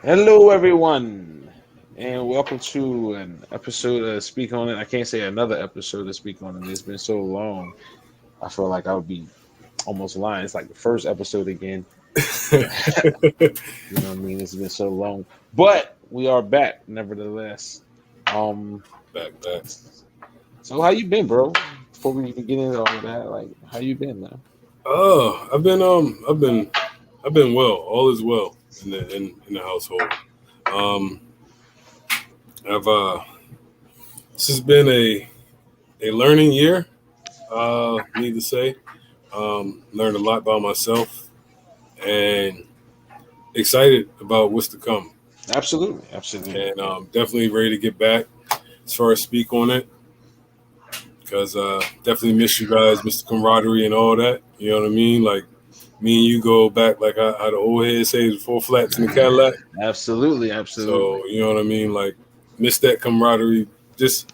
Hello, everyone, and welcome to an episode of Speak On It. I can't say another episode of Speak On It. It's been so long. I feel like I would be almost lying. It's like the first episode again. You know what I mean? It's been so long, but we are back nevertheless. Um, back. so how you been, bro? Before we even get into all of that, like, how you been, man? Oh, I've been well. All is well in the household. Um, I've this has been a learning year. Need to say, learned a lot about myself and excited about what's to come. Absolutely, absolutely. And definitely ready to get back as far as speak on it because definitely miss you guys, miss the camaraderie and all that. You know what I mean? Like me and you go back like how the old head says, four flats in the Cadillac. Absolutely, absolutely. So you know what I mean? Like miss that camaraderie. Just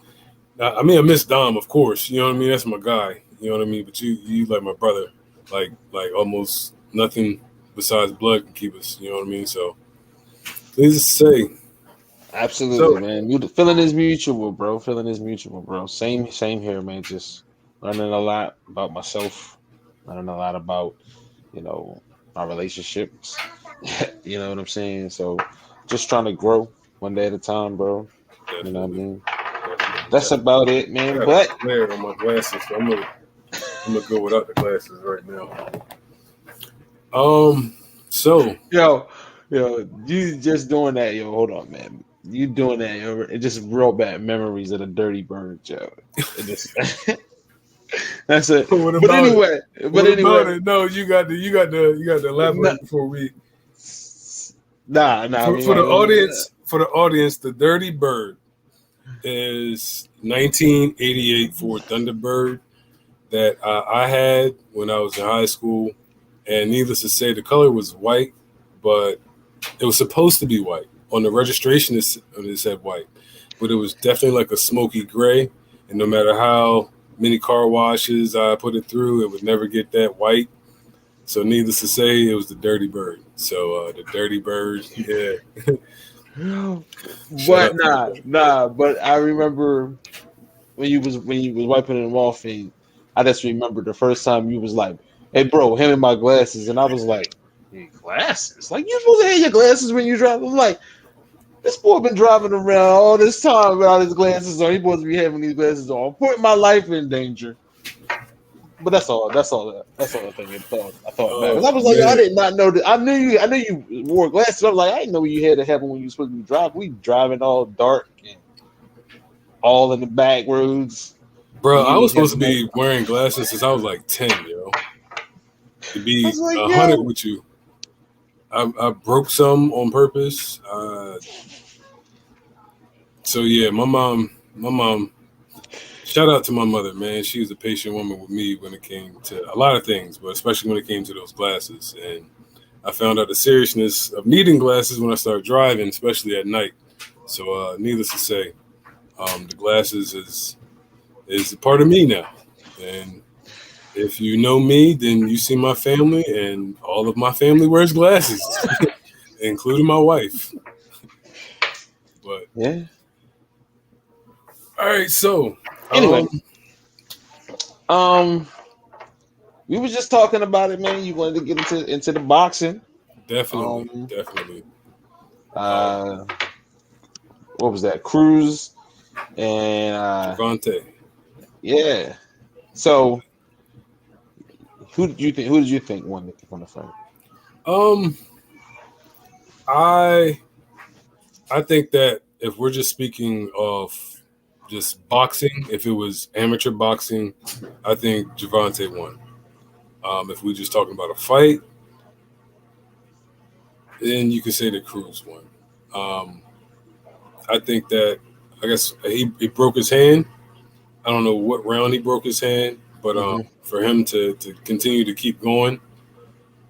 I mean I miss Dom, of course. You know what I mean? That's my guy. You know what I mean? But you like my brother. Like almost nothing besides blood can keep us. You know what I mean? So please to say. Absolutely, So man. Feeling is mutual, bro. Feeling is mutual, bro. Same here, man. Just learning a lot about myself, learning a lot about, you know, my relationships. You know what I'm saying? So just trying to grow one day at a time, bro. You know what I definitely, mean? That's definitely. about it, I man. got a But glare on my glasses, so I'm gonna go without the glasses right now. So yo, you just doing that, yo. Hold on, man. You doing that, yo. It just brought back memories of the Dirty Bird, yo. It just that's it. what But about it? anyway, but What about anyway, it? No, you got to nah, elaborate before we nah. for the audience. For the audience, the Dirty Bird is 1988 Ford Thunderbird that I had when I was in high school, and needless to say, the color was white, but it was supposed to be white. On the registration, it said white, but it was definitely like a smoky gray. And no matter how many car washes I put it through, it would never get that white. So, needless to say, it was the Dirty Bird. So, the Dirty Bird, yeah. Shout But out to the Dirty Bird. But I remember when you was wiping them off, and I just remember the first time you was like, "Hey, bro, hand me my glasses," and I was like, "Hey, glasses? Like you supposed to have your glasses when you drive?" I'm like, "This boy been driving around all this time without his glasses on. He supposed to be having these glasses on, putting my life in danger." But that's all. That's all I think. I thought back. 'Cause I Oh, was like, I man. did not know that. I knew you wore glasses. I was like, I didn't know you had to have them when you were supposed to be driving. We driving all dark and all in the back roads, Bro, and you I was ain't supposed have to no. be wearing glasses since I was like 10, yo. To I be was like, 100 yo, with you. I broke some on purpose. So yeah, my mom, shout out to my mother, man. She was a patient woman with me when it came to a lot of things, but especially when it came to those glasses. And I found out the seriousness of needing glasses when I started driving, especially at night. So needless to say, the glasses is a part of me now. And if you know me, then you see my family, and all of my family wears glasses, including my wife. But yeah. all right, so Anyway, um, um, we was just talking about it, man. You wanted to get into the boxing. definitely, Um, definitely. Um, uh, what was that? Cruz and Javante. yeah. So who did you think? Who did you think won the fight? Um, I I think that if we're just speaking of just boxing, if it was amateur boxing, I think Javante won. If we're just talking about a fight, then you could say that Cruz won. Um, I think that I guess he broke his hand. I don't know what round he broke his hand, but Hmm. for him to continue to keep going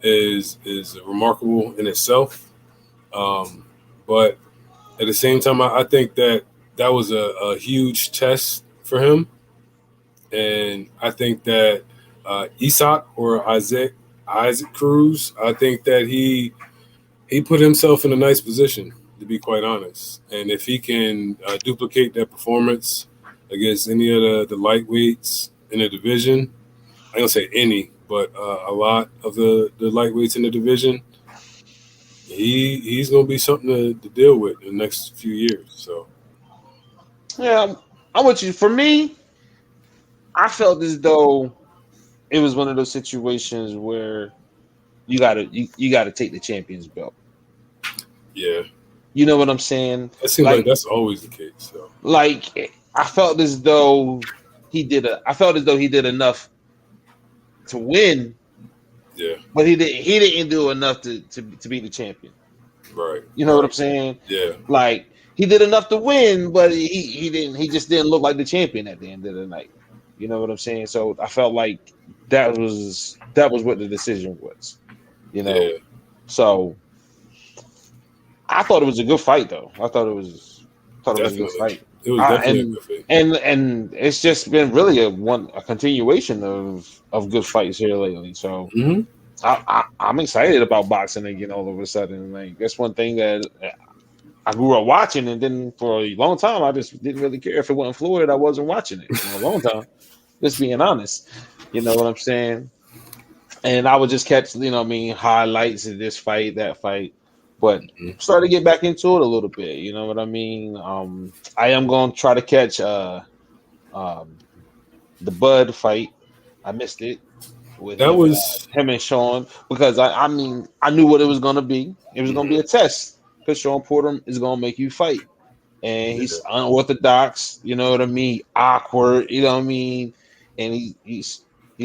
is remarkable in itself. Um, but at the same time, I think that that was a huge test for him, and I think that Isak or Isaac Cruz. I think that he put himself in a nice position, to be quite honest. And if he can duplicate that performance against any of the lightweights in the division, I don't say any, but a lot of the lightweights in the division, he's going to be something to deal with in the next few years. So Yeah, I'm with you. For me, I felt as though it was one of those situations where you gotta take the champion's belt. yeah, You know what I'm saying? it seems like that's always the case. So Like I felt as though I felt as though he did enough to win, yeah, but he didn't do enough to be the champion. right, You know what I'm right, saying? yeah, Like he did enough to win, but he just didn't look like the champion at the end of the night. You know what I'm saying? So I felt like that was what the decision was. You know, yeah, so I thought it was a good fight though. I thought it was a good definitely. fight. It was definitely a And good fight. and it's just been really a continuation of good fights here lately. So Mm-hmm. I'm excited about boxing again all of a sudden. Like that's one thing that I grew up watching, and then for a long time I just didn't really care if it wasn't Floyd. I wasn't watching it for a long time. Just being honest, you know what I'm saying. And I would just catch, highlights of this fight, that fight, but Mm-hmm. started to get back into it a little bit. You know what I mean? I am going to try to catch um, the Bud fight. I missed it with That was him and Sean because I mean I knew what it was going to be. It was going to be mhm, a test because Sean Porter is going to make you fight, and yeah, he's unorthodox. You know what I mean? Awkward. You know what I mean? And he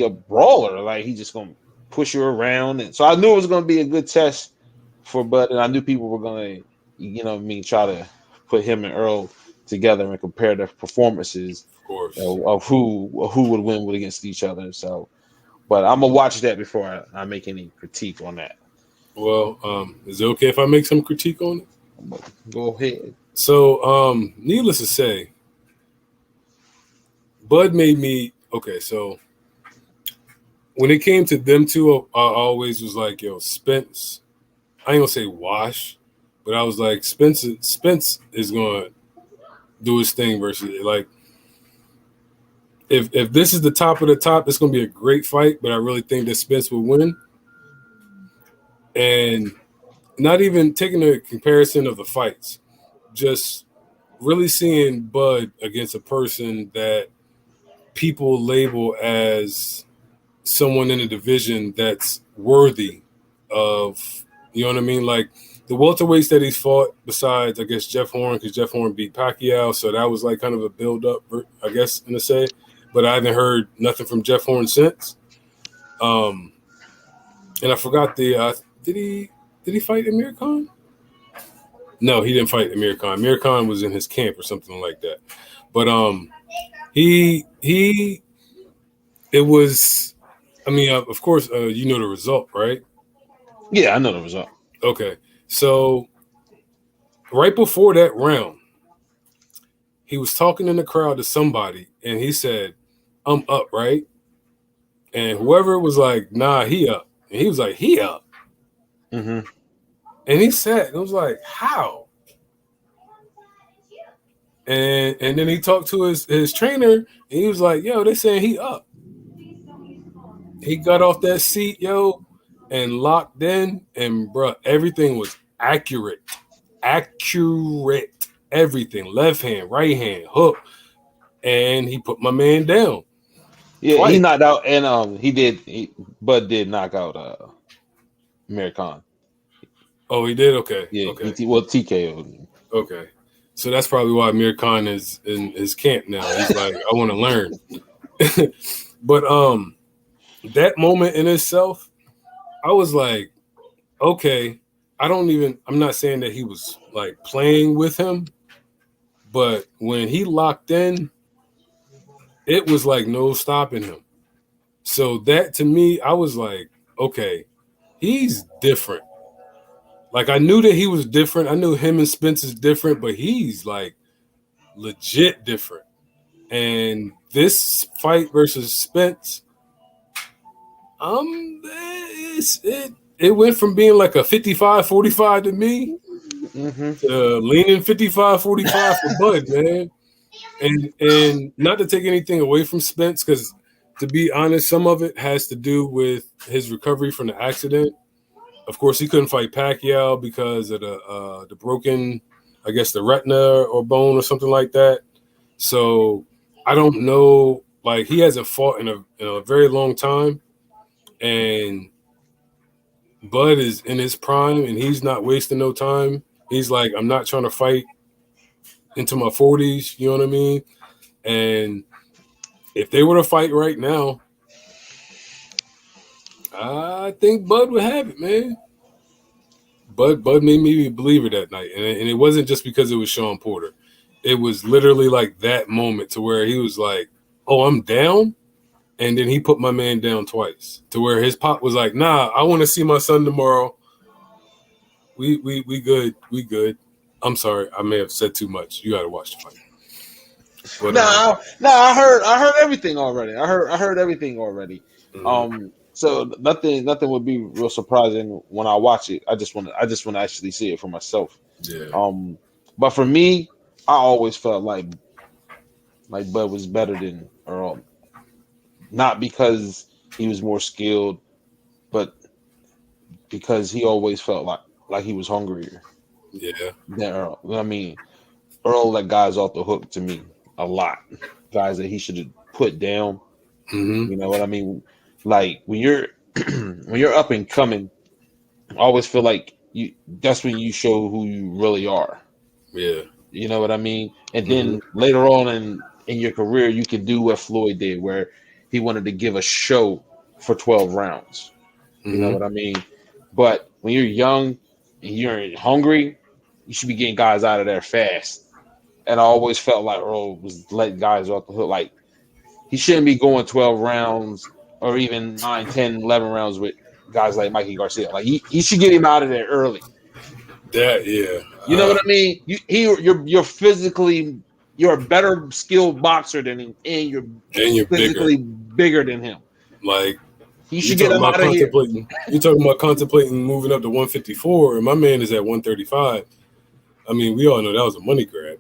a brawler. Like he just going to push you around, and so I knew it was going to be a good test for Bud, and I knew people were going to, try to put him and Earl together and compare their performances of course. of who would win with against each other. So, but I'm gonna watch that before I make any critique on that. Well, is it okay if I make some critique on it? But go ahead. So, needless to say, Bud made me okay. So when it came to them two, I always was like, "Yo, Spence." I ain't gonna say wash, but I was like, Spence is gonna do his thing versus like if this is the top of the top, it's gonna be a great fight. But I really think that Spence will win, and not even taking a comparison of the fights, just really seeing Bud against a person that people label as someone in a division that's worthy of, you know what I mean? Like the welterweights that he's fought, besides I guess Jeff Horn, because Jeff Horn beat Pacquiao, so that was like kind of a build up, I guess, in a say. But I haven't heard nothing from Jeff Horn since. And I forgot did he fight Amir Khan? No, he didn't fight Amir Khan. Amir Khan was in his camp or something like that. But he it was. I mean, of course, you know the result, right? Yeah, I know the result. Okay, so right before that round, he was talking in the crowd to somebody, and he said, "I'm up, right?" And whoever was like, "Nah, he up," and he was like, "He up," Mm-hmm. and he said, "It was like how?" And then he talked to his trainer, and he was like, "Yo, they saying he up." He got off that seat, yo, and locked in, and bruh, everything was accurate. Accurate. Everything. Left hand, right hand, hook. And he put my man down Yeah, he twice. knocked out, and Bud did knock out Amir Khan. Oh, he did? Okay. Yeah, Okay. TKO'd. Okay. So that's probably why Amir Khan is in his camp now. He's like, I want to learn. But that moment in itself, I was like, okay, I'm not saying that he was like playing with him, but when he locked in, it was like no stopping him. So that to me, I was like, okay, he's different. Like I knew that he was different. I knew him and Spence is different, but he's like legit different. And this fight versus Spence, It went from being like a 55-45 to me to leaning 55-45 for Bud, man. And not to take anything away from Spence, because to be honest, some of it has to do with his recovery from the accident. Of course, he couldn't fight Pacquiao because of the broken, I guess, the retina or bone or something like that. So I don't know. Like, he hasn't fought in a very long time, and Bud is in his prime, and he's not wasting no time. He's like, I'm not trying to fight into my 40s. You know what I mean? And if they were to fight right now, I think Bud would have it, man. Bud made me a believer that night, and it wasn't just because it was Sean Porter. It was literally like that moment to where he was like, "Oh, I'm down," and then he put my man down twice. To where his pop was like, "Nah, I want to see my son tomorrow. We good. I'm sorry, I may have said too much. You got to watch the fight." But, I heard everything already. I heard everything already. Mm-hmm. So nothing would be real surprising when I watch it. I just want to actually see it for myself. Yeah. But for me, I always felt like Bud was better than Earl, not because he was more skilled, but because he always felt like he was hungrier. Yeah. Than Earl. I mean, Earl let guys off the hook to me a lot. Guys that he should have put down. Mm-hmm. You know what I mean? Like when you're up and coming, I always feel like that's when you show who you really are. Yeah. You know what I mean? And then later on in your career, you can do what Floyd did, where he wanted to give a show for 12 rounds. You know what I mean? But when you're young and you're hungry, you should be getting guys out of there fast. And I always felt like Earl was letting guys off the hook. Like, he shouldn't be going 12 rounds or even 9, 10, 11 rounds with guys like Mikey Garcia. Like, he should get him out of there early. You know what I mean? You're physically, you're a better skilled boxer than him, and you're physically bigger than him. Like, he should get him out of here. You're talking about contemplating moving up to 154, and my man is at 135. I mean, we all know that was a money grab.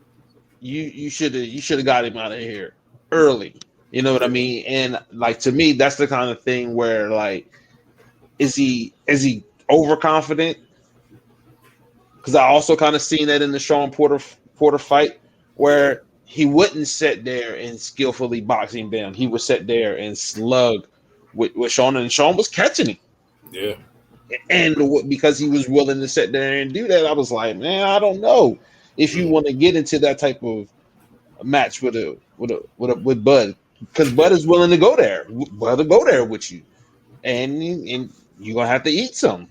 You should have got him out of here early. You know what I mean? And like, to me, that's the kind of thing where, like, is he overconfident? Because I also kind of seen that in the Sean Porter fight, where he wouldn't sit there and skillfully box him down. He would sit there and slug with Sean, and Sean was catching him. Yeah. And because he was willing to sit there and do that, I was like, man, I don't know if you want to get into that type of match with Bud, because Bud is willing to go there. Bud will go there with you, and you're gonna have to eat some,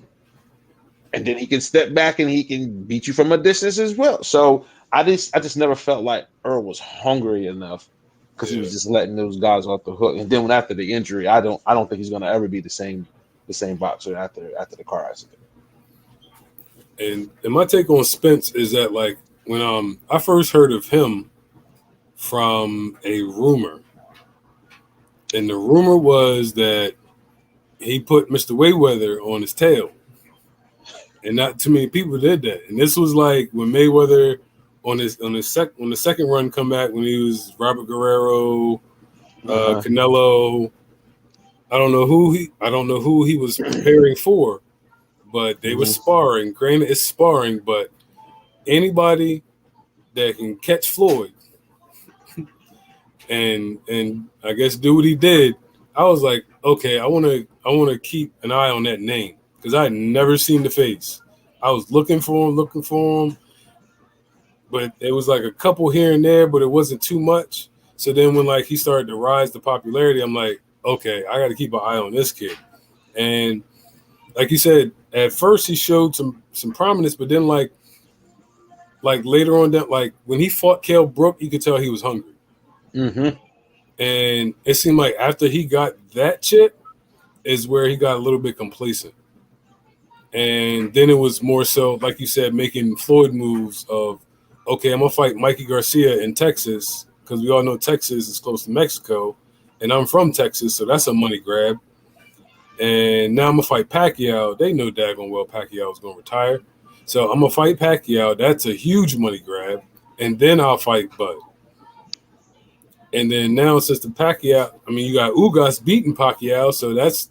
and then he can step back and he can beat you from a distance as well. So I just never felt like Earl was hungry enough, because he was just letting those guys off the hook. And then after the injury, I don't think he's gonna ever be the same boxer after the car accident. And my take on Spence is that, like, when I first heard of him from a rumor, and the rumor was that he put Mr. Mayweather on his tail, and not too many people did that. And this was like when Mayweather on the second run come back, when he was Robert Guerrero, Canelo. I don't know who he was preparing for, but they were sparring. Granted, it's sparring, but anybody that can catch Floyd and I guess do what he did, I was like, okay, I want to keep an eye on that name, because I had never seen the face. I was looking for him, but it was like a couple here and there, but it wasn't too much. So then when, like, he started to rise to popularity, I'm like, okay, I got to keep an eye on this kid. And like you said, at first he showed some prominence, but then like later on down, like when he fought Kell Brook, you could tell he was hungry. Mm-hmm. And it seemed like after he got that chip is where he got a little bit complacent. And then it was more so, like you said, making Floyd moves of, okay, I'm going to fight Mikey Garcia in Texas, because we all know Texas is close to Mexico, and I'm from Texas, so that's a money grab. And now I'm gonna fight Pacquiao. They know daggone well Pacquiao was gonna retire. So I'm gonna fight Pacquiao. That's a huge money grab. And then I'll fight Bud. And then now since the Pacquiao, I mean you got Ugas beating Pacquiao, so that's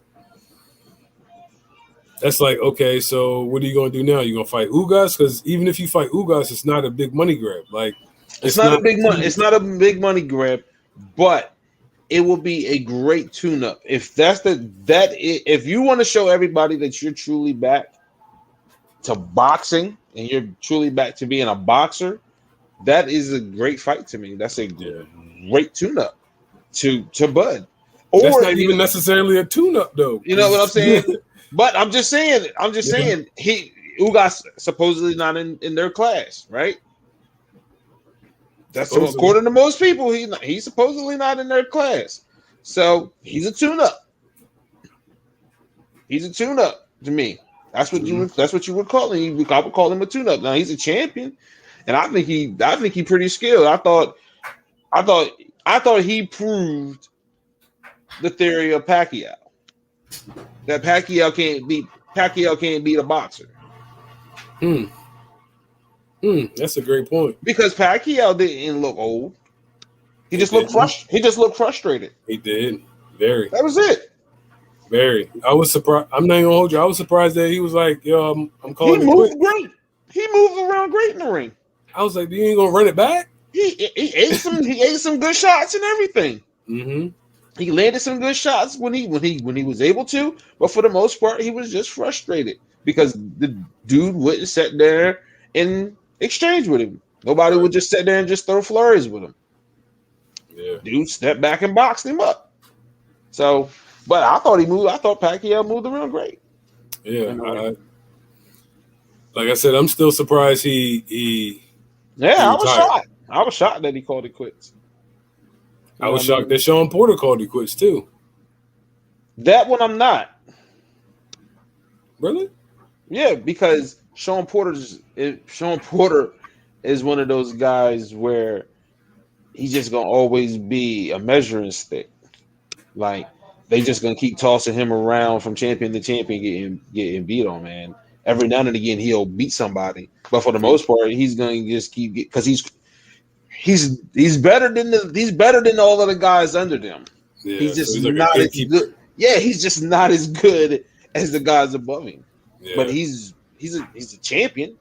like, okay, so what are you gonna do now? You gonna fight Ugas? Because even if you fight Ugas, it's not a big money grab. Like it's not a big money. It's not a big money grab, but it will be a great tune-up. If if you want to show everybody that you're truly back to boxing and you're truly back to being a boxer, that is a great fight to me. That's a great tune-up to Bud. Or that's not even necessarily a tune-up though. You know what I'm saying? But I'm just saying, Ugas supposedly not in their class, right? That's according to most people, he's supposedly not in their class. So he's a tune-up. He's a tune-up to me. That's what you would call him. I would call him a tune-up. Now he's a champion, and I think he pretty skilled. I thought he proved the theory of Pacquiao. That Pacquiao can't beat a boxer. That's a great point. Because Pacquiao didn't look old. He just looked frustrated. He did. Very. That was it. Very. I was surprised. I'm not even gonna hold you. I was surprised that he was like, "Yo, I'm calling." He moved great. He moved around great in the ring. I was like, "You ain't gonna run it back?" He ate some good shots and everything. Mm-hmm. He landed some good shots when he was able to, but for the most part, he was just frustrated because the dude wouldn't sit there and exchange with him. Nobody would just sit there and just throw flurries with him. Yeah. Dude stepped back and boxed him up. So, but I thought Pacquiao moved around great. Yeah. Like I said, I'm still surprised he I was shocked. I was shocked that he called it quits. I was shocked that Sean Porter called it quits too. That one I'm not. Really? Yeah, because Sean Porter is one of those guys where he's just gonna always be a measuring stick. Like they just gonna keep tossing him around from champion to champion, getting beat on, man. Every now and again he'll beat somebody, but for the most part he's gonna just keep because he's better than all of the guys under them. Yeah, he's just not as good. Yeah, he's just not as good as the guys above him. Yeah. But he's a champion,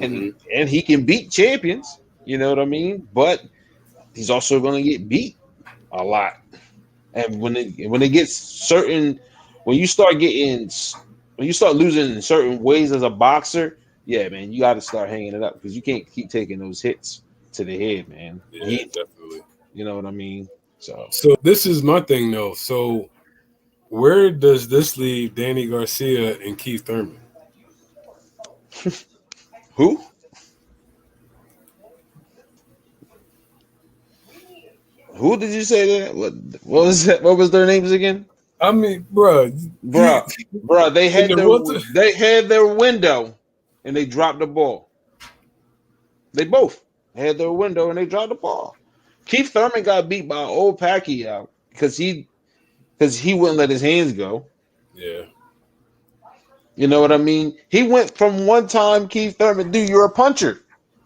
and he can beat champions. You know what I mean? But he's also going to get beat a lot. And when you start losing in certain ways as a boxer, yeah, man, you got to start hanging it up because you can't keep taking those hits to the head, man. Yeah, definitely. You know what I mean? So this is my thing, though. So where does this leave Danny Garcia and Keith Thurman? Who? Who did you say that? What was that? What was their names again? I mean, bruh, they had their window, and they dropped the ball. They both had their window, and they dropped the ball. Keith Thurman got beat by old Pacquiao because he wouldn't let his hands go. Yeah. You know what I mean? He went from one time, Keith Thurman, dude, you're a puncher,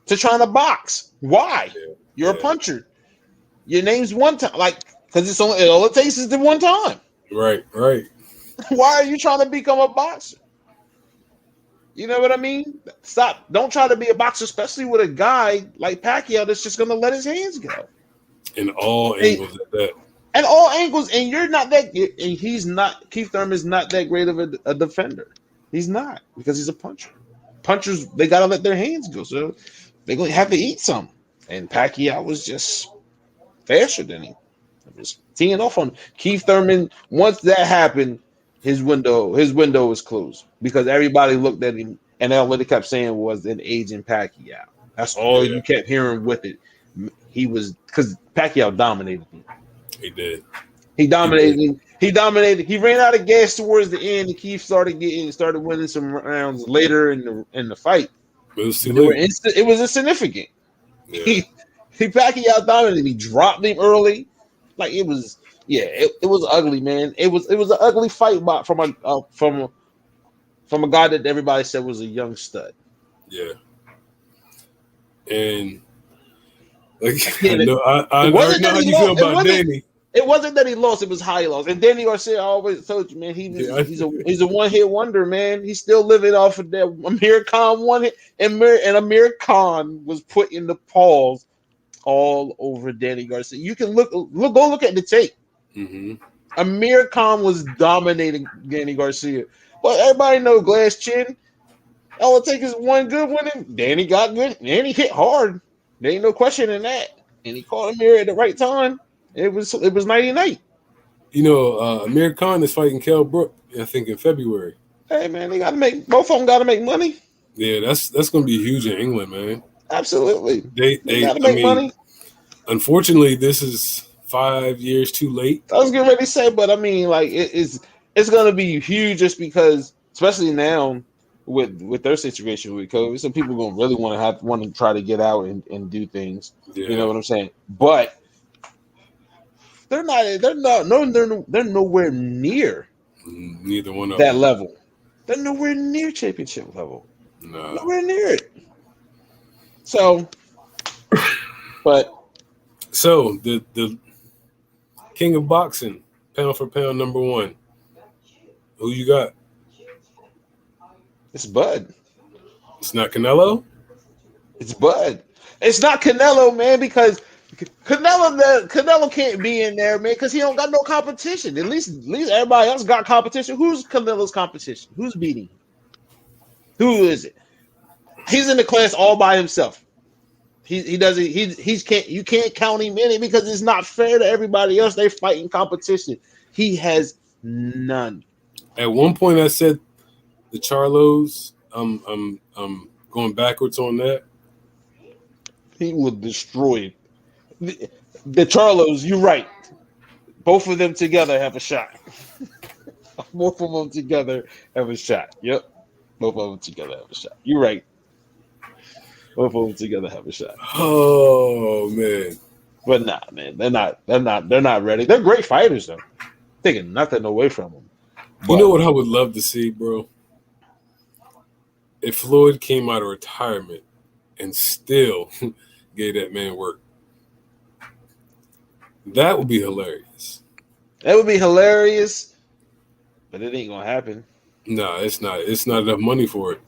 to trying to box. Why? Yeah. You're a puncher. Your name's one time, because all it takes is the one time. Right. Why are you trying to become a boxer? You know what I mean? Stop. Don't try to be a boxer, especially with a guy like Pacquiao that's just going to let his hands go. In all angles at that. And all angles, and you're not that. And he's not. Keith Thurman is not that great of a defender. He's not because he's a puncher. Punchers, they gotta let their hands go, so they're gonna have to eat some. And Pacquiao was just faster than him. Just teeing off on Keith Thurman. Once that happened, his window was closed because everybody looked at him, and all they kept saying was an aging Pacquiao. That's all you kept hearing with it. He was because Pacquiao dominated him. He did. He dominated him. He dominated. He ran out of gas towards the end, and Keith started winning some rounds later in the fight. It was it was insignificant. Yeah. He Pacquiao dominated him. He dropped him early. Like it was Yeah, it was ugly, man. It was an ugly fight from a guy that everybody said was a young stud. Yeah, and like I Yeah, know I it already wasn't know that how he you feel lost. about Danny. It wasn't that he lost. It was how he lost. And Danny Garcia, I always told you, man, Yeah, he's a one hit wonder, man. He's still living off of that Amir Khan one hit, and Amir Khan was putting the paws all over Danny Garcia. You can go look at the tape. mm-hmm. Amir Khan was dominating Danny Garcia, but everybody know Glass Chin. All it takes is one good one, and Danny got good. Danny hit hard. There ain't no question in that. And he caught Amir at the right time. It was nighty night. You know, Amir Khan is fighting Kell Brook, I think, in February. Hey man, they gotta make both of them gotta make money. Yeah, that's going to be huge in England, man. Absolutely. They gotta I make mean, money. unfortunately, this is 5 years too late. I was getting ready to say, but I mean, like it's gonna be huge just because, especially now with their situation with COVID, some people gonna really want to try to get out and do things. Yeah. You know what I'm saying? But they're nowhere near Neither one of that them. level. They're nowhere near championship level. No. Nowhere near it. So, but so the king of boxing, pound for pound, number one. Who you got? it's Bud. It's not Canelo. It's Bud. It's not Canelo, man, because Canelo can't be in there, man, because he don't got no competition. At least everybody else got competition. Who's Canelo's competition? Who's beating him? Who is it? He's in the class all by himself. He doesn't. You can't count him in it because it's not fair to everybody else. They're fighting competition. He has none. At one point, I said the Charlos. I'm going backwards on that. He will destroy the Charlos. You're right. Both of them together have a shot. Both of them together have a shot. Yep. Both of them together have a shot. You're right. Both of them together have a shot. Oh man. But nah, man, they're not ready. They're great fighters though. Taking nothing away from them. But, you know what I would love to see, bro? If Floyd came out of retirement and still gave that man work. That would be hilarious. That would be hilarious, but it ain't gonna happen. No, it's not. It's not enough money for it.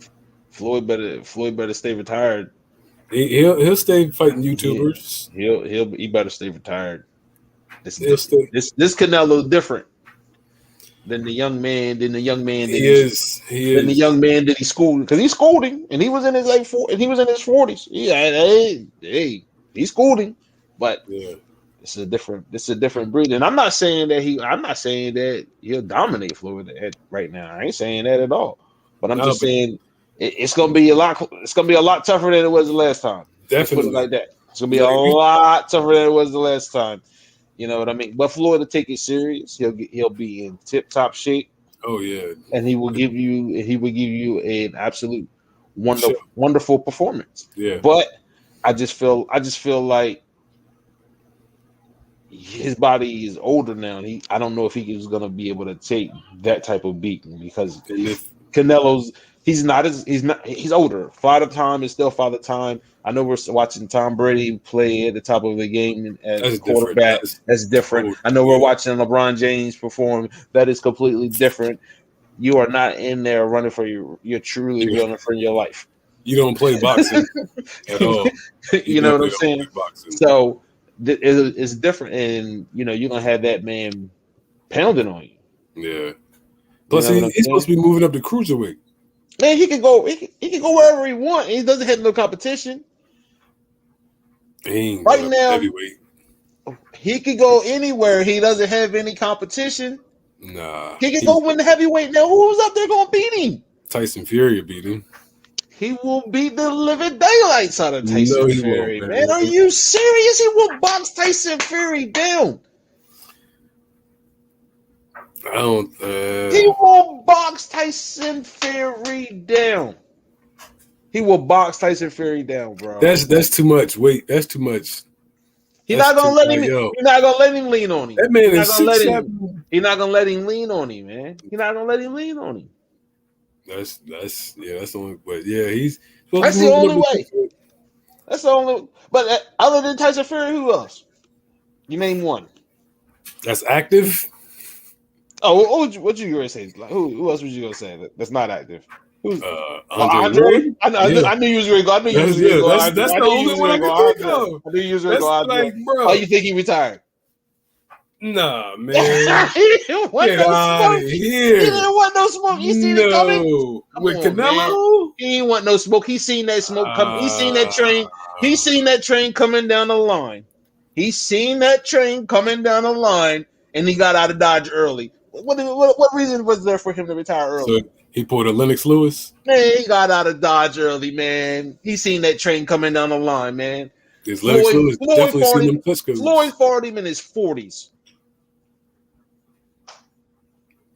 Floyd better stay retired. He'll stay fighting YouTubers. He better stay retired. This Canelo different than the young man. Than the young man. He is. The young man that he schooled, because he schooled him, and he was in his late 40s. He schooled him, but yeah. It's a different breed. And I'm not saying that he'll dominate Floyd right now. I ain't saying that at all. But I'm just saying it's gonna be a lot tougher than it was the last time. Definitely. Let's put it like that. It's gonna be a lot tougher than it was the last time. You know what I mean? But Floyd will take it serious. He'll be in tip top shape. Oh yeah. And he will give you an absolute wonderful performance. Yeah. But I just feel like his body is older now. I don't know if he is going to be able to take that type of beating because Canelo's he's older. Father time is still father time. I know we're watching Tom Brady play at the top of the game as quarterback. That's different. I know we're watching LeBron James perform. That is completely different. You are not in there running for you're truly running for your life. You don't play boxing at all. You know what I'm saying? So it's different, and you're gonna have that man pounding on you. Yeah. Plus, he's supposed to be moving up to cruiserweight. Man, he can go. He can go wherever he wants. He doesn't have no competition. Right now, heavyweight. He could go anywhere. He doesn't have any competition. Nah. He can go win the heavyweight now. Who's up there gonna beat him? Tyson Fury beat him. He will beat the living daylights out of Tyson Fury. Man, are you serious? He will box Tyson Fury down. I don't. He will box Tyson Fury down. He will box Tyson Fury down, bro. That's too much. Wait, that's too much. He's not gonna let him. Yo, He's not gonna let him lean on him. that man He's is not gonna let 6'7". him. He's not gonna let him lean on him, man. He's not gonna let him lean on him. That's the only. But yeah, he's. That's the only way. That's the only. But other than Tyson Fury, who else? You name one. That's active. Oh, what you gonna say? Like, who else was you gonna say that's not active? Who's Andre? I knew you was gonna go. I knew you was gonna go. That's the only one I can think of. I knew you was gonna go. Like, bro. Oh, you think he retired? Nah, man. He didn't want Get no out smoke. of He here. didn't want no smoke. You seen it coming? With Canelo? He didn't want no smoke. He seen that smoke coming. He seen that train. He seen that train coming down the line. He seen that train coming down the line, and he got out of Dodge early. What reason was there for him to retire early? So he pulled a Lennox Lewis? Man, he got out of Dodge early, man. He seen that train coming down the line, man. This Lennox Lewis definitely seen them touch codes. Floyd fought him in his 40s.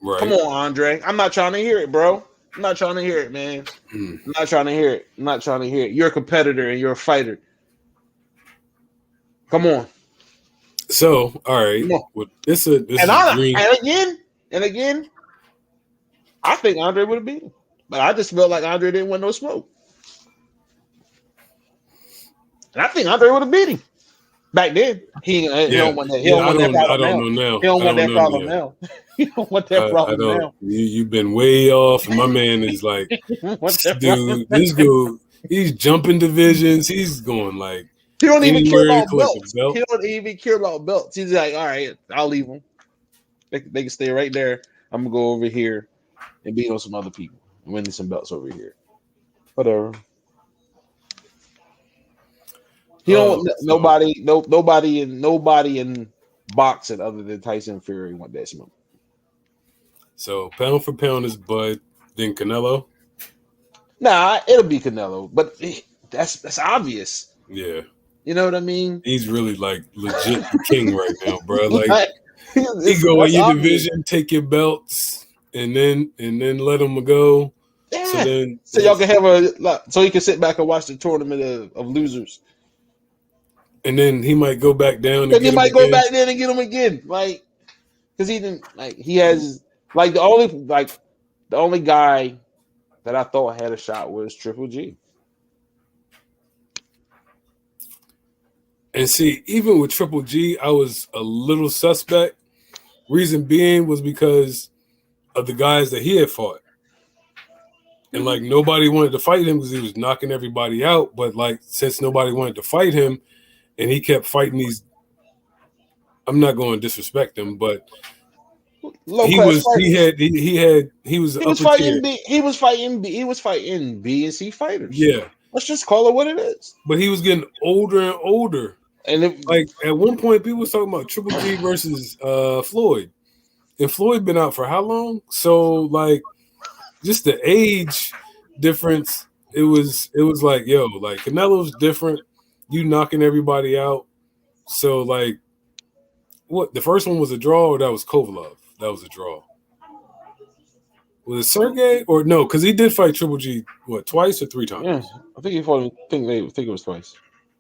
Right. Come on, Andre. I'm not trying to hear it, bro. I'm not trying to hear it, man. I'm not trying to hear it. I'm not trying to hear it. You're a competitor and you're a fighter. Come on. So, all right. Well, this is dream. And again, I think Andre would have beat him. But I just felt like Andre didn't want no smoke. And I think Andre would have beat him. Back then, he don't want that. He don't want that problem now. He don't want that problem now. He don't want that problem now. You've been way off, and my man is like, dude, this dude, he's jumping divisions. He's going like he don't even care about belts. He don't even care about belts. He's like, all right, I'll leave them. They can stay right there. I'm gonna go over here and beat on some other people and win some belts over here. Whatever. He don't nobody in boxing other than Tyson Fury want that smoke. So pound for pound is Bud, then Canelo. Nah, it'll be Canelo, but that's obvious. Yeah, you know what I mean. He's really like legit the king right now, bro. Like he go in your division, take your belts, and then let him go. Yeah. So y'all can have so he can sit back and watch the tournament of losers. And then he might go back down. And he might go back there and get him again, like because he didn't like he has like the only guy that I thought had a shot was Triple G. And see, even with Triple G, I was a little suspect. Reason being was because of the guys that he had fought. And like nobody wanted to fight him because he was knocking everybody out. But like since nobody wanted to fight him, and he kept fighting these. I'm not going to disrespect him, but he was fighting B and C fighters. Yeah, let's just call it what it is. But he was getting older and older, and like at one point, people was talking about Triple G versus Floyd, and Floyd been out for how long? So like, just the age difference. It was like like Canelo's different. You knocking everybody out. So, like, what? The first one was a draw, or that was Kovalev? That was a draw. Was it Sergey? Or no, because he did fight Triple G, what, twice or three times? Yeah, I think he fought him. I think it was twice.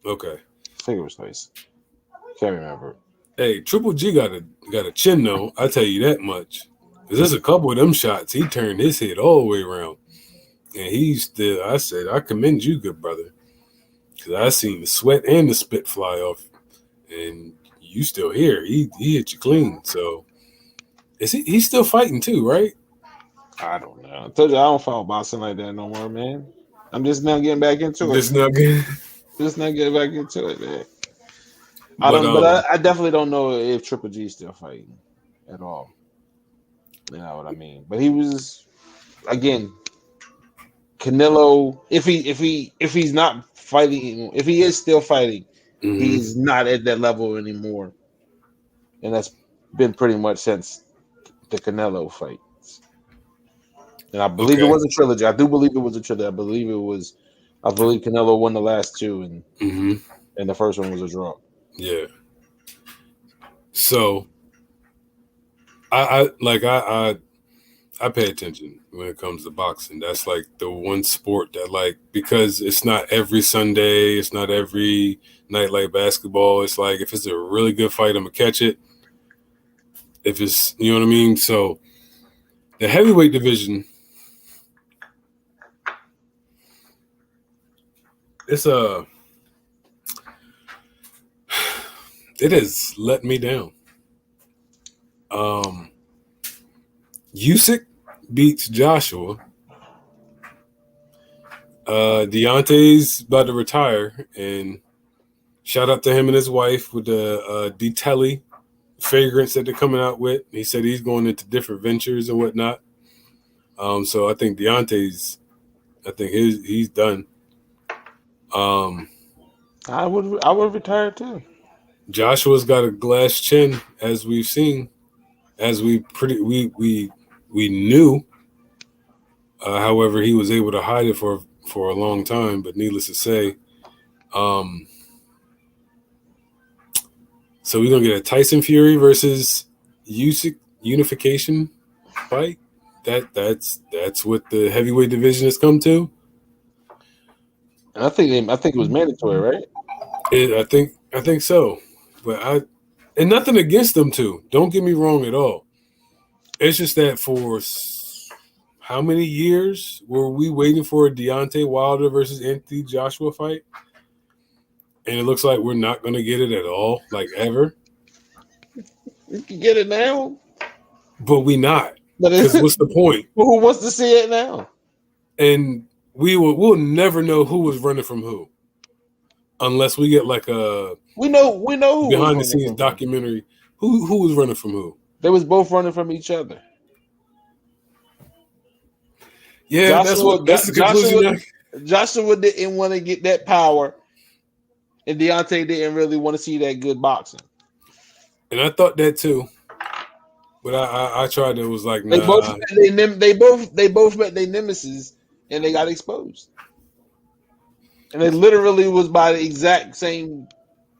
Okay. I think it was twice. Can't remember. Hey, Triple G got a chin, though. I tell you that much. Because there's a couple of them shots. He turned his head all the way around. And I said, I commend you, good brother. Because I seen the sweat and the spit fly off, and you still here. He hit you clean. So is he's still fighting too, right? I don't know. I told you I don't follow boxing like that no more, man. I'm just now getting back into it. Just not getting back into it, man. I definitely don't know if Triple G is still fighting at all. You know what I mean? But he was again. Canelo, if he's not fighting, if he is still fighting, he's not at that level anymore, and that's been pretty much since the Canelo fights. And I believe it was a trilogy. I do believe it was a trilogy. I believe Canelo won the last two, and the first one was a draw. Yeah. So, I I pay attention when it comes to boxing. That's like the one sport that like, because it's not every Sunday, it's not every night like basketball. It's like if it's a really good fight, I'm gonna catch it. If it's, you know what I mean? So the heavyweight division, it has let me down. Usyk beats Joshua. Deontay's about to retire, and shout out to him and his wife with the Detelli fragrance that they're coming out with. He said he's going into different ventures and whatnot. So I think he's done. I would retire too. Joshua's got a glass chin, as we've seen, as we knew. However, he was able to hide it for a long time. But needless to say, so we're gonna get a Tyson Fury versus Usyk unification fight. That's what the heavyweight division has come to. And I think it was mandatory, right? I think so. But and nothing against them two. Don't get me wrong at all. It's just that for how many years were we waiting for a Deontay Wilder versus Anthony Joshua fight? And it looks like we're not going to get it at all, like ever. You can get it now. But we not. But Because what's the point? Who wants to see it now? And we'll never know who was running from who. Unless we get like a we know who behind the scenes documentary. Who was running from who? They was both running from each other. Yeah, that's the conclusion. Joshua didn't want to get that power, and Deontay didn't really want to see that good boxing. And I thought that too, but I tried. It was like, nah. They both met their nemesis, and they got exposed. And it literally was by the exact same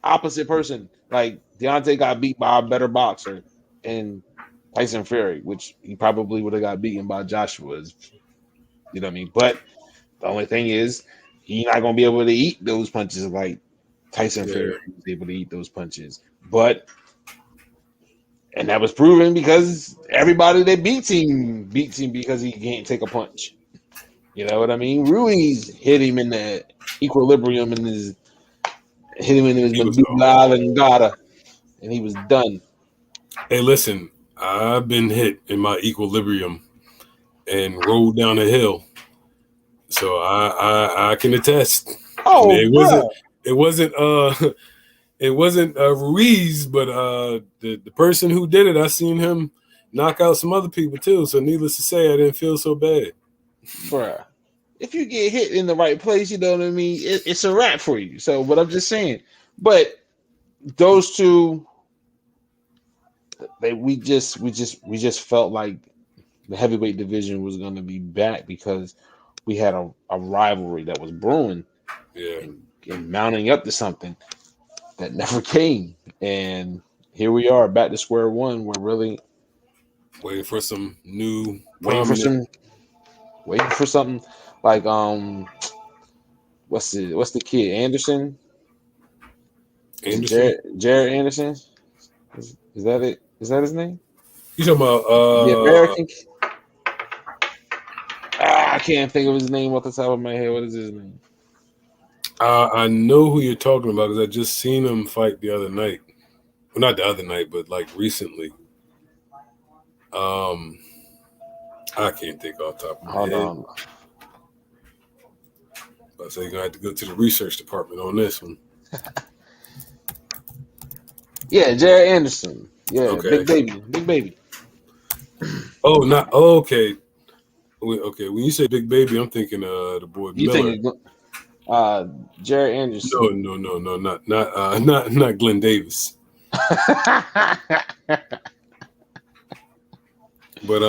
opposite person. Like Deontay got beat by a better boxer, and Tyson Fury, which he probably would have got beaten by Joshua. You know what I mean? But the only thing is, he's not gonna be able to eat those punches like Tyson Fury was able to eat those punches. And that was proven because everybody that beats him because he can't take a punch. You know what I mean? Ruiz hit him in the equilibrium and hit him in his medulla oblongata, and he was done. Hey, listen, I've been hit in my equilibrium and rolled down a hill, so I can attest. Oh, it wasn't Ruiz, but the person who did it, I seen him knock out some other people too. So needless to say, I didn't feel so bad. Bruh, if you get hit in the right place, you know what I mean, it's a wrap for you. So, but I'm just saying. But those two, we just felt like the heavyweight division was going to be back because we had a rivalry that was brewing, and mounting up to something that never came. And here we are back to square one. We're really waiting for some new, waiting for something like what's the kid Anderson? Jared Anderson? Is that it? Is that his name? You talking about the American? I can't think of his name off the top of my head. What is his name? I know who you're talking about because I just seen him fight the other night. Well, not the other night, but like recently. I can't think off the top of my head. On. So you're gonna have to go to the research department on this one. Yeah, Jared Anderson. Yeah, okay. Big baby. Okay. Okay, when you say Big Baby, I'm thinking the boy you Miller. Thinking Jared Anderson? No, not Glenn Davis. But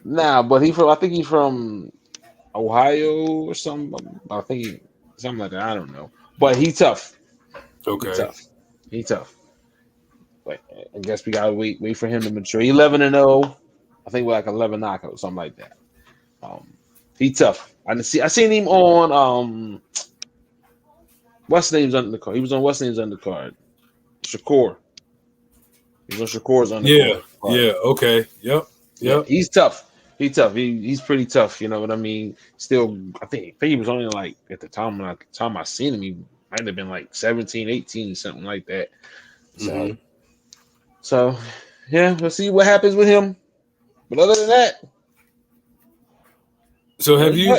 but I think he's from Ohio or something. I think something like that. I don't know. But he's tough. Okay. He's tough. But I guess we gotta wait for him to mature. 11-0. I think with like 11 knockouts, something like that. He tough. I seen him on what's name's undercard. He was on what's name's undercard. Shakur. He was on Shakur's undercard. Yeah. Okay. Yep. Yeah, he's tough. He's tough. He's pretty tough. You know what I mean? Still, I think he was only like at the time I seen him, he might have been like 17, 18, something like that. So yeah, we'll see what happens with him. But other than that, so have you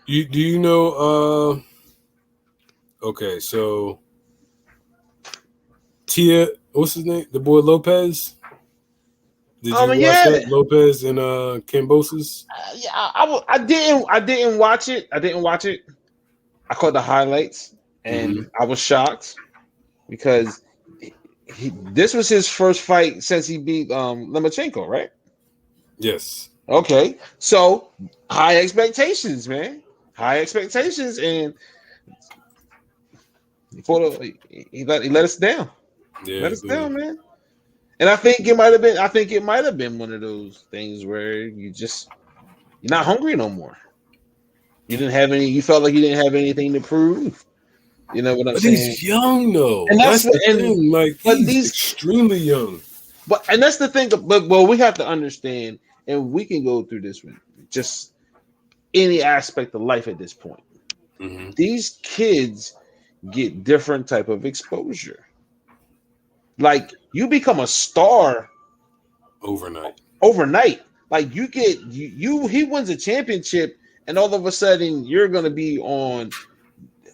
do you know? Okay, so Tia, what's his name? The boy Lopez. Did you watch that? Lopez and Kambosos? Yeah, I didn't watch it. I didn't watch it. I caught the highlights, and I was shocked because this was his first fight since he beat Lomachenko, right? Yes. Okay, so high expectations, man. High expectations, and he let us down. Yeah, let us down, man. And I think it might have been one of those things where you're not hungry no more. You felt like you didn't have anything to prove. You know what I'm saying? He's young though. And that's the thing. Like he's extremely young. And that's the thing. But we have to understand, and we can go through this with just any aspect of life at this point. These kids get different type of exposure. Like you become a star overnight. Like he wins a championship, and all of a sudden you're gonna be on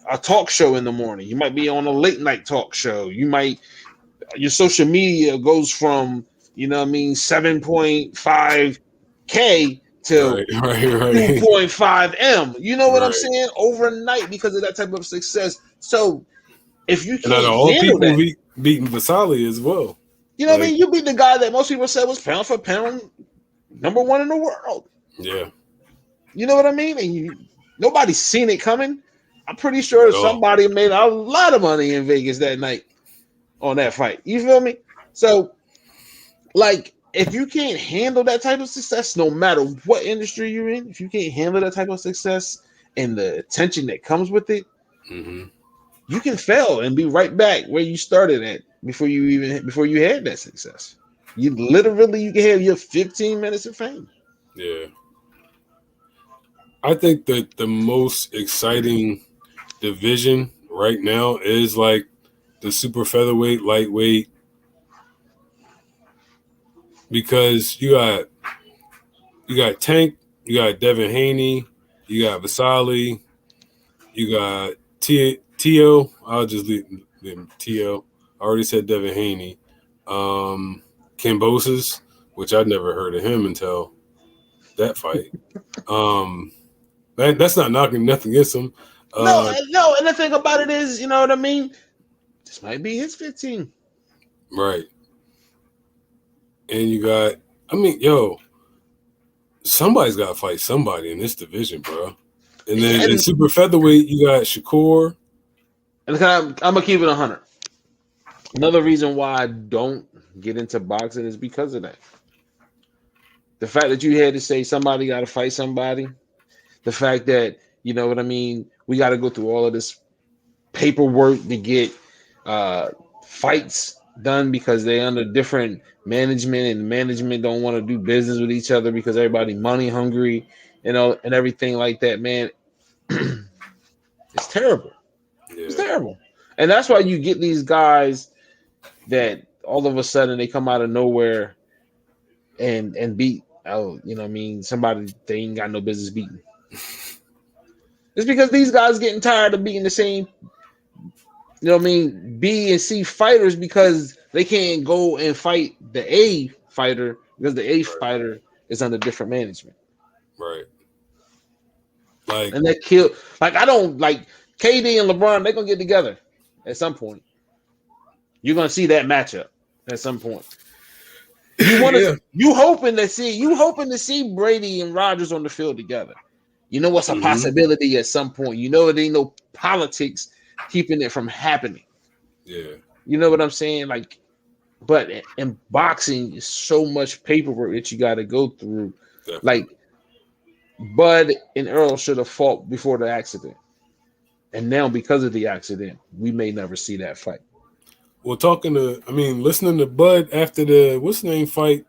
a talk show in the morning. You might be on a late night talk show. Your social media goes from 7.5K to 2.5 M. You know what I'm saying? Overnight because of that type of success. So if you can't handle that, beating Vasily as well. You know what I mean? You beat the guy that most people said was pound for pound #1 in the world. Yeah. You know what I mean? And nobody's seen it coming. I'm pretty sure somebody made a lot of money in Vegas that night on that fight. You feel me? So, like, if you can't handle that type of success, no matter what industry you're in, if you can't handle that type of success and the attention that comes with it, you can fail and be right back where you started at before you had that success. You can have your 15 minutes of fame. Yeah. I think that the most exciting division right now is like the super featherweight, lightweight, because you got Tank, you got Devin Haney, you got Vasily, you got Tio. I'll just leave him Tio. I already said Devin Haney. Kambosos, which I'd never heard of him until that fight. That's not knocking nothing against him. No, and the thing about it is, you know what I mean? This might be his 15. Right. And you got, somebody's got to fight somebody in this division, bro. And then in super featherweight, you got Shakur. And I'm going to keep it 100. Another reason why I don't get into boxing is because of that. The fact that you had to say somebody got to fight somebody. The fact that, you know what I mean, we got to go through all of this paperwork to get fights done because they're under different management, and management don't want to do business with each other because everybody money hungry, and everything like that, man. It's terrible. Yeah. It's terrible. And that's why you get these guys that all of a sudden they come out of nowhere and beat somebody they ain't got no business beating. It's because these guys getting tired of beating the same, B and C fighters because they can't go and fight the A fighter because the A fighter is under different management. Right. And that kill. I don't like KD and LeBron. They're gonna get together at some point. You're gonna see that matchup at some point. You hoping to see Brady and Rodgers on the field together. You know what's a possibility at some point. You know there ain't no politics keeping it from happening. Yeah. You know what I'm saying? But in boxing, is so much paperwork that you got to go through. Definitely. Like Bud and Earl should have fought before the accident, and now because of the accident, we may never see that fight. Well, listening to Bud after the what's the name fight,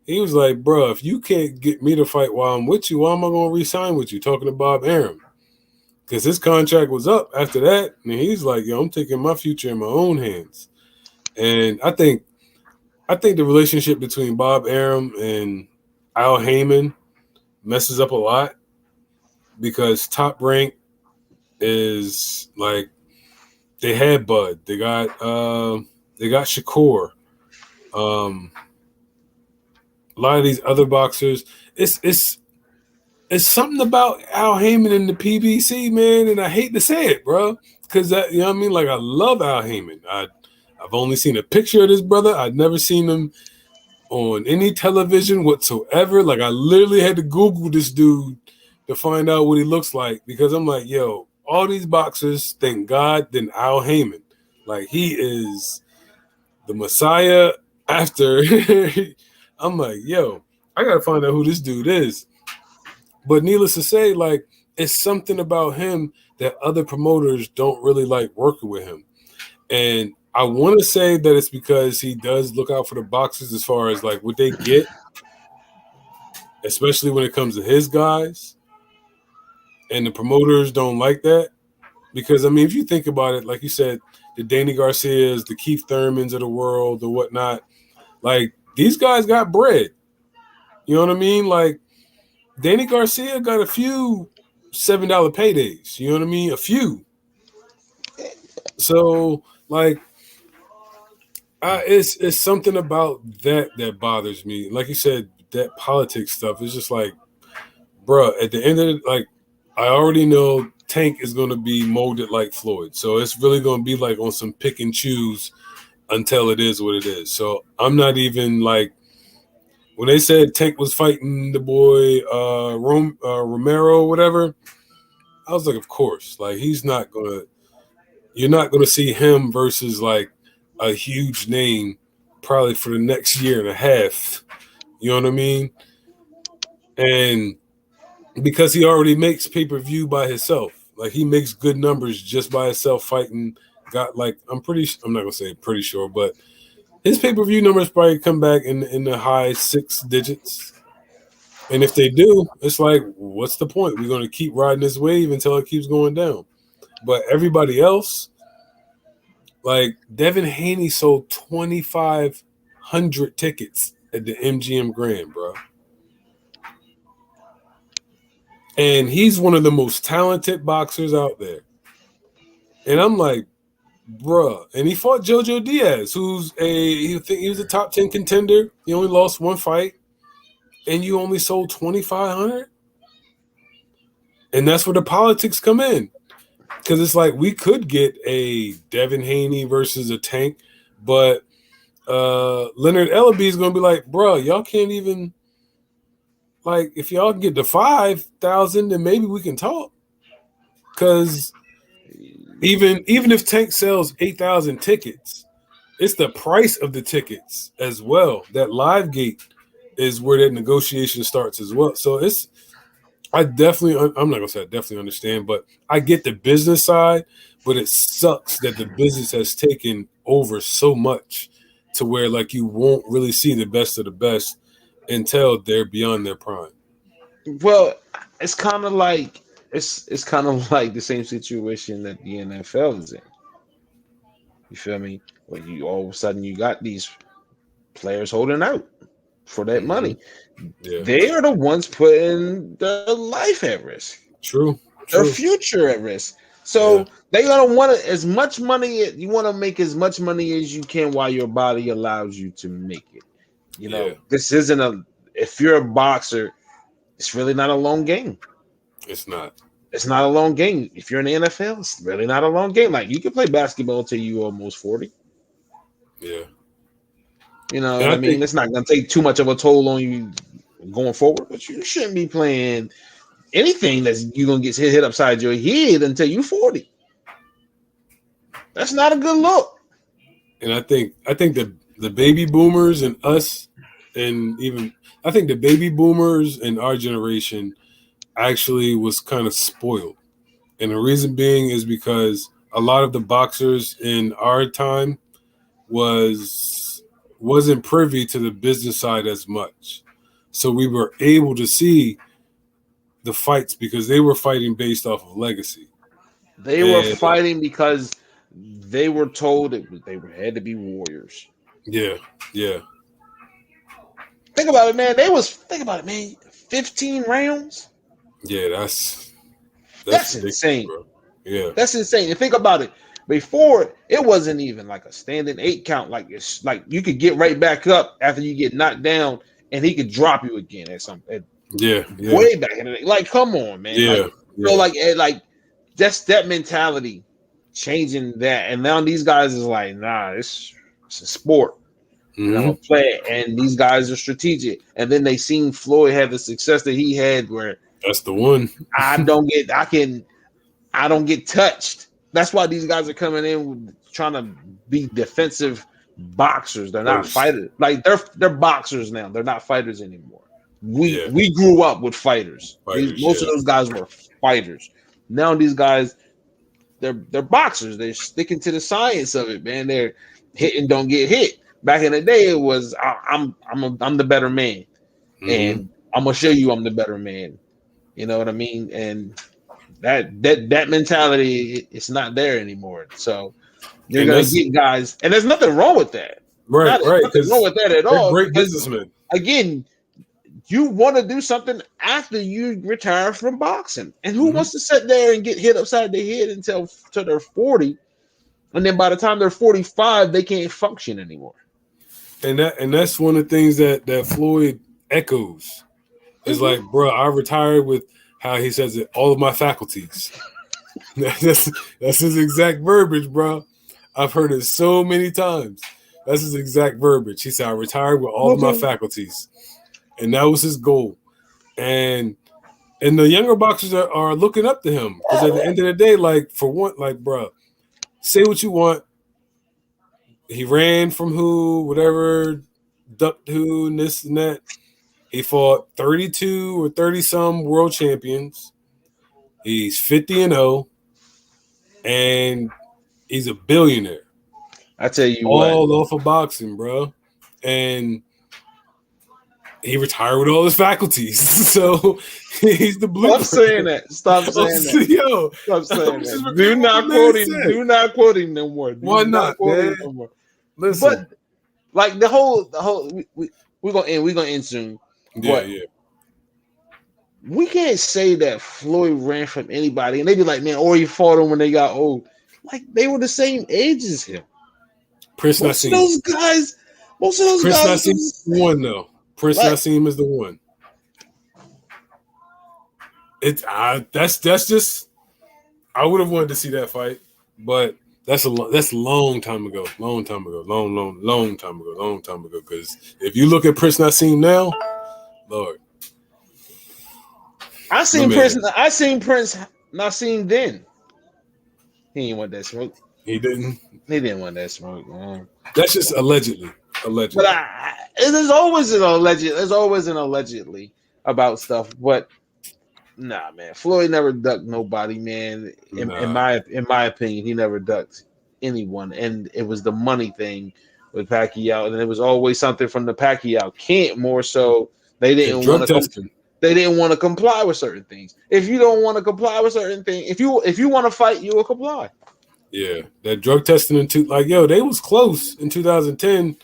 he was like, "Bro, if you can't get me to fight while I'm with you, why am I going to re-sign with you?" Talking to Bob Arum, because his contract was up after that, and he's like, "Yo, I'm taking my future in my own hands." And I think the relationship between Bob Arum and Al Heyman messes up a lot because Top Rank is like they had Bud, they got Shakur, a lot of these other boxers. It's something about Al Heyman and the PBC, man, and I hate to say it, bro, because that, you know what I mean. Like, I love Al Heyman. I've only seen a picture of this brother. I've never seen him on any television whatsoever. Like, I literally had to Google this dude to find out what he looks like, because I'm like, yo, all these boxers, thank God, then Al Heyman. Like, he is the Messiah after. I'm like, yo, I got to find out who this dude is. But needless to say, like, it's something about him that other promoters don't really like working with him. And I want to say that it's because he does look out for the boxers as far as like what they get, especially when it comes to his guys. And the promoters don't like that. Because, I mean, if you think about it, like you said, the Danny Garcias, the Keith Thurmans of the world or whatnot, like, these guys got bread. You know what I mean? Like, Danny Garcia got a few $7 paydays. You know what I mean? A few. So, like, it's something about that bothers me. Like you said, that politics stuff is just like, bruh, at the end of it, like, I already know Tank is going to be molded like Floyd. So it's really going to be like on some pick and choose until it is what it is. So I'm not even like, when they said Tank was fighting the boy Romero, whatever, I was like, of course. Like, you're not going to see him versus like a huge name probably for the next year and a half. You know what I mean? And because he already makes pay-per-view by himself. Like, he makes good numbers just by himself fighting. I'm not going to say pretty sure, but his pay-per-view numbers probably come back in the high 6 digits. And if they do, it's like, what's the point? We're going to keep riding this wave until it keeps going down. But everybody else, like, Devin Haney sold 2,500 tickets at the MGM Grand, bro. And he's one of the most talented boxers out there. And I'm like, bruh. And he fought Jojo Diaz, he was a top 10 contender. He only lost one fight. And you only sold 2,500? And that's where the politics come in. Because it's like, we could get a Devin Haney versus a Tank, but Leonard Ellaby is going to be like, bruh, y'all can't even, like, if y'all can get to 5,000, then maybe we can talk. Because even if Tank sells 8,000 tickets, it's the price of the tickets as well. That LiveGate is where that negotiation starts as well. So I'm not going to say I definitely understand, but I get the business side, but it sucks that the business has taken over so much to where, like, you won't really see the best of the best until they're beyond their prime. Well, it's kind of like the same situation that the NFL is in. You feel me? When you all of a sudden you got these players holding out for that money. Yeah. They are the ones putting their life at risk. True. Their future at risk. So they're gonna want as much money. You want to make as much money as you can while your body allows you to make it. You know, this isn't if you're a boxer, it's really not a long game. It's not. It's not a long game. If you're in the NFL, it's really not a long game. Like, you can play basketball until you almost 40. Yeah. You know what I mean? It's not going to take too much of a toll on you going forward, but you shouldn't be playing anything that's you're going to get hit upside your head until you're 40. That's not a good look. And I think the the baby boomers and us, and even I think the baby boomers in our generation actually was kind of spoiled. And the reason being is because a lot of the boxers in our time wasn't privy to the business side as much. So we were able to see the fights because they were fighting based off of legacy. They were fighting because they were told had to be warriors. Yeah, yeah. Think about it, man. 15 rounds. Yeah, that's insane. bro. Yeah, that's insane. And think about it. Before, it wasn't even like a standing 8 count. Like it's like you could get right back up after you get knocked down, and he could drop you again at some. Way back in the day. Like, come on, man. Yeah, like just that mentality changing that, and now these guys is like, nah, it's a sport. And I'm gonna play it, and these guys are strategic. And then they seen Floyd have the success that he had, where that's the one. I don't get touched. That's why these guys are coming in trying to be defensive boxers. They're not fighters. Like they're boxers now. They're not fighters anymore. We grew up with fighters. Most of those guys were fighters. Now these guys, they're boxers. They're sticking to the science of it, man. They're hit and don't get hit. Back in the day, it was I'm the better man, and I'm gonna show you I'm the better man. You know what I mean? And that mentality, it's not there anymore. So you're gonna get guys, and there's nothing wrong with that. Right. Nothing wrong with that at all. Great businessmen. Again, you want to do something after you retire from boxing, and who wants to sit there and get hit upside the head until they're 40, and then by the time they're 45, they can't function anymore. And that's one of the things that Floyd echoes. Is like, bro, I retired with how he says it, all of my faculties. that's his exact verbiage, bro. I've heard it so many times. That's his exact verbiage. He said, I retired with all of my faculties. And that was his goal. And the younger boxers are looking up to him. Because at the end of the day, like, for one, like, bro, say what you want. He ran from who, whatever, ducked who, and this and that. He fought 32 or 30-some world champions. He's 50-0, and he's a billionaire. I tell you all off of boxing, bro. And he retired with all his faculties, so he's the blueprint. Stop saying that. Stop saying that. Do not quote him no more. Why not, man? No more. Listen, but like the whole we're gonna end soon. Yeah. We can't say that Floyd ran from anybody, and they be like, man, or he fought him when they got old. Like they were the same age as him. Prince Nassim. Most of those Prince guys. Nassim is the one, though. Prince Nassim is the one. That's just. I would have wanted to see that fight, but that's a long time ago. Long time ago. Because if you look at Prince Nassim now, Lord. I seen Prince Nassim then. He didn't want that smoke. He didn't want that smoke, man. That's just allegedly. But there's always an allegedly about stuff. But nah, man, Floyd never ducked nobody, man. In my opinion, he never ducked anyone, and it was the money thing with Pacquiao, and it was always something from the Pacquiao camp more so. They didn't want to. They didn't want to comply with certain things. If you don't want to comply with certain things, if you want to fight, you will comply. Yeah, that drug testing they was close in 2010,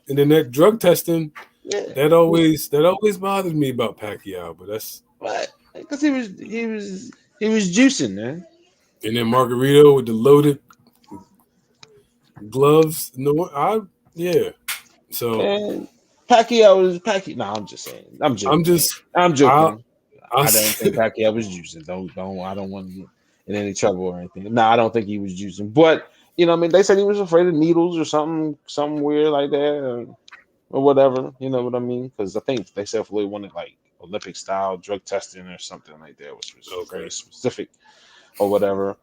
and then that drug testing, that always bothered me about Pacquiao. But that's because he was juicing, man. And then Margarito with the loaded gloves. So. And Pacquiao was Pacquiao. No, I'm just saying. I'm joking. I'm joking. I don't think Pacquiao was juicing. I don't want to get in any trouble or anything. No, I don't think he was juicing. But you know, what I mean, they said he was afraid of needles or something weird like that, or whatever. You know what I mean? Because I think they said Floyd wanted like Olympic style drug testing or something like that, which was very specific or whatever.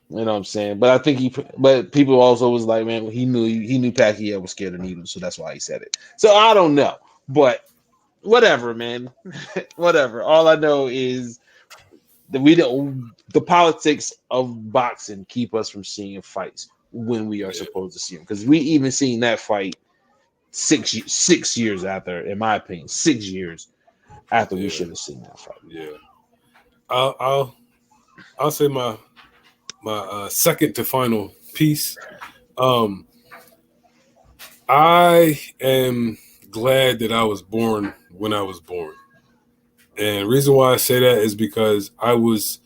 You know what I'm saying? But I think but people also was like, man, he knew Pacquiao was scared of needles, so that's why he said it. So I don't know, but whatever, man, whatever. All I know is that the politics of boxing keep us from seeing fights when we are supposed to see them, because we even seen that fight 6 years after, in my opinion, 6 years after we should have seen that fight. Yeah, I'll say my second to final piece. I am glad that I was born when I was born. And the reason why I say that is because I was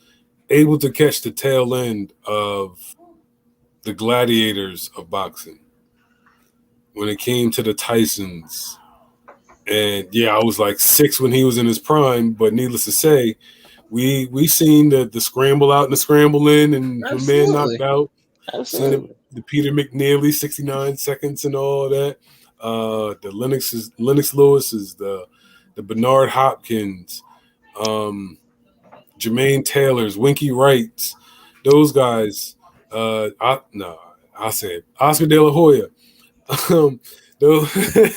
able to catch the tail end of the gladiators of boxing when it came to the Tysons. And yeah, I was like 6 when he was in his prime, but needless to say, we seen the scramble out and the scramble in, and the man knocked out. Seen the Peter McNeely 69 seconds and all that. The Lennox Lewis is the Bernard Hopkins, Jermaine Taylors, Winky Wrights, those guys. I'll say it. Oscar De La Hoya. Those, I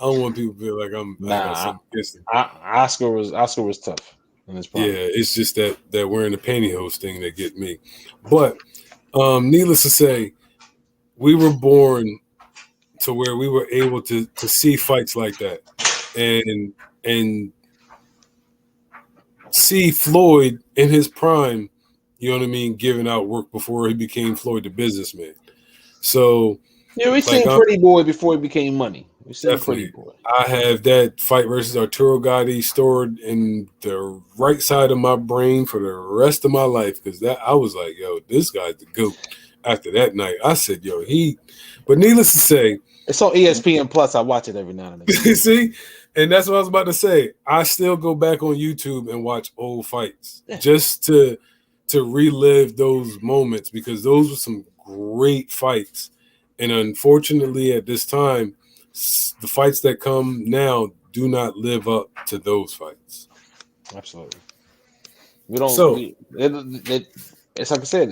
don't want people to feel like I'm. Oscar was tough in his prime. Yeah, it's just that wearing the pantyhose thing that get me. But needless to say, we were born to where we were able to see fights like that, and see Floyd in his prime. You know what I mean? Giving out work before he became Floyd the businessman. So yeah, we seen Pretty Boy before he became money. We seen Pretty Boy. I have that fight versus Arturo Gatti stored in the right side of my brain for the rest of my life, because I was like, yo, this guy's the GOAT. After that night, I said, yo, but needless to say, it's on ESPN Plus. I watch it every now and then. See, and that's what I was about to say. I still go back on YouTube and watch old fights just to relive those moments, because those were some great fights. And unfortunately, at this time, the fights that come now do not live up to those fights. Absolutely. We don't. So it's like I said.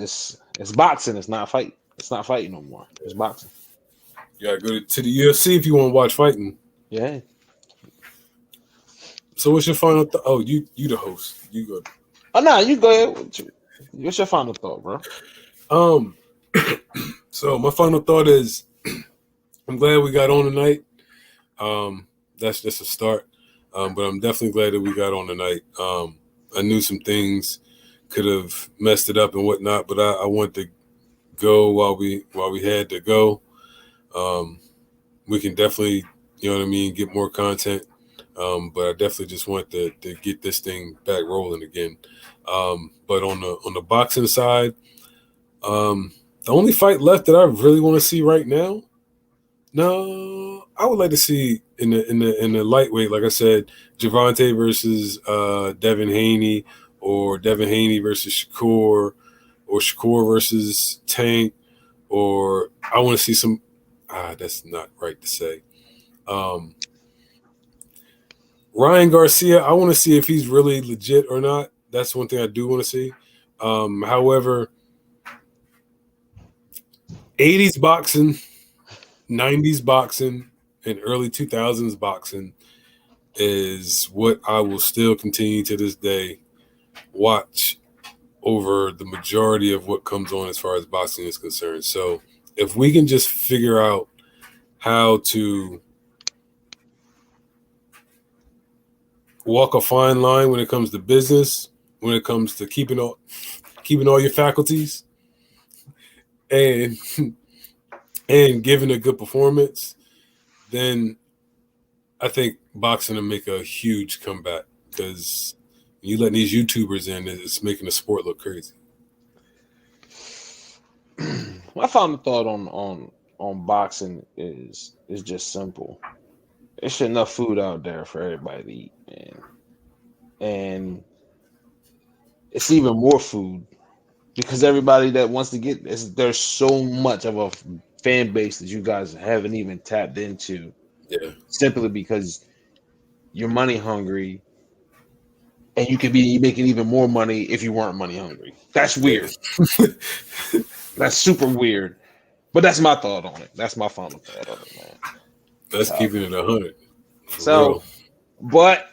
It's boxing. It's not fight. It's not fighting no more. It's boxing. You gotta go to the UFC if you want to watch fighting. Yeah. So what's your final thought? Oh, you the host. You go. Oh no, you go ahead. What's your final thought, bro? So my final thought is, I'm glad we got on tonight. That's just a start. But I'm definitely glad that we got on tonight. I knew some things could have messed it up and whatnot, but I wanted to go while we had to go. We can definitely, you know what I mean, get more content. But I definitely just want to get this thing back rolling again. But on the boxing side, the only fight left that I really want to see right now, no, I would like to see in the lightweight, like I said, Gervonta versus Devin Haney, or Devin Haney versus Shakur, or Shakur versus Tank, or I want to see some. That's not right to say. Ryan Garcia, I want to see if he's really legit or not. That's one thing I do want to see. However, 80s boxing, 90s boxing, and early 2000s boxing is what I will still continue to this day watch over the majority of what comes on as far as boxing is concerned. So if we can just figure out how to walk a fine line when it comes to business, when it comes to keeping all your faculties, and giving a good performance, then I think boxing will make a huge comeback, because you letting these YouTubers in, it's making the sport look crazy. My final thought on boxing is just simple. There's enough food out there for everybody to eat, man. And it's even more food because everybody that wants to get this, there's so much of a fan base that you guys haven't even tapped into. Yeah. Simply because you're money hungry and you could be making even more money if you weren't money hungry. That's weird. That's super weird. But that's my thought on it. That's my final thought on it, man. That's keeping it 100. So, but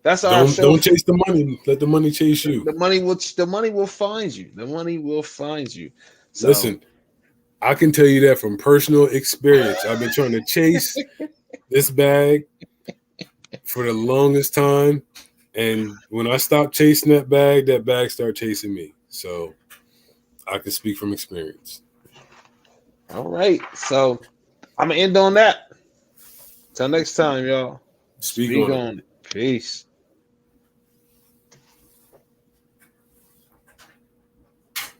that's our show. Don't chase the money. Let the money chase you. The money will find you. The money will find you. So, listen, I can tell you that from personal experience. I've been trying to chase this bag for the longest time, and when I stopped chasing that bag started chasing me. So I can speak from experience. All right. So I'm gonna end on that. Till next time, y'all. Speak on it. Peace.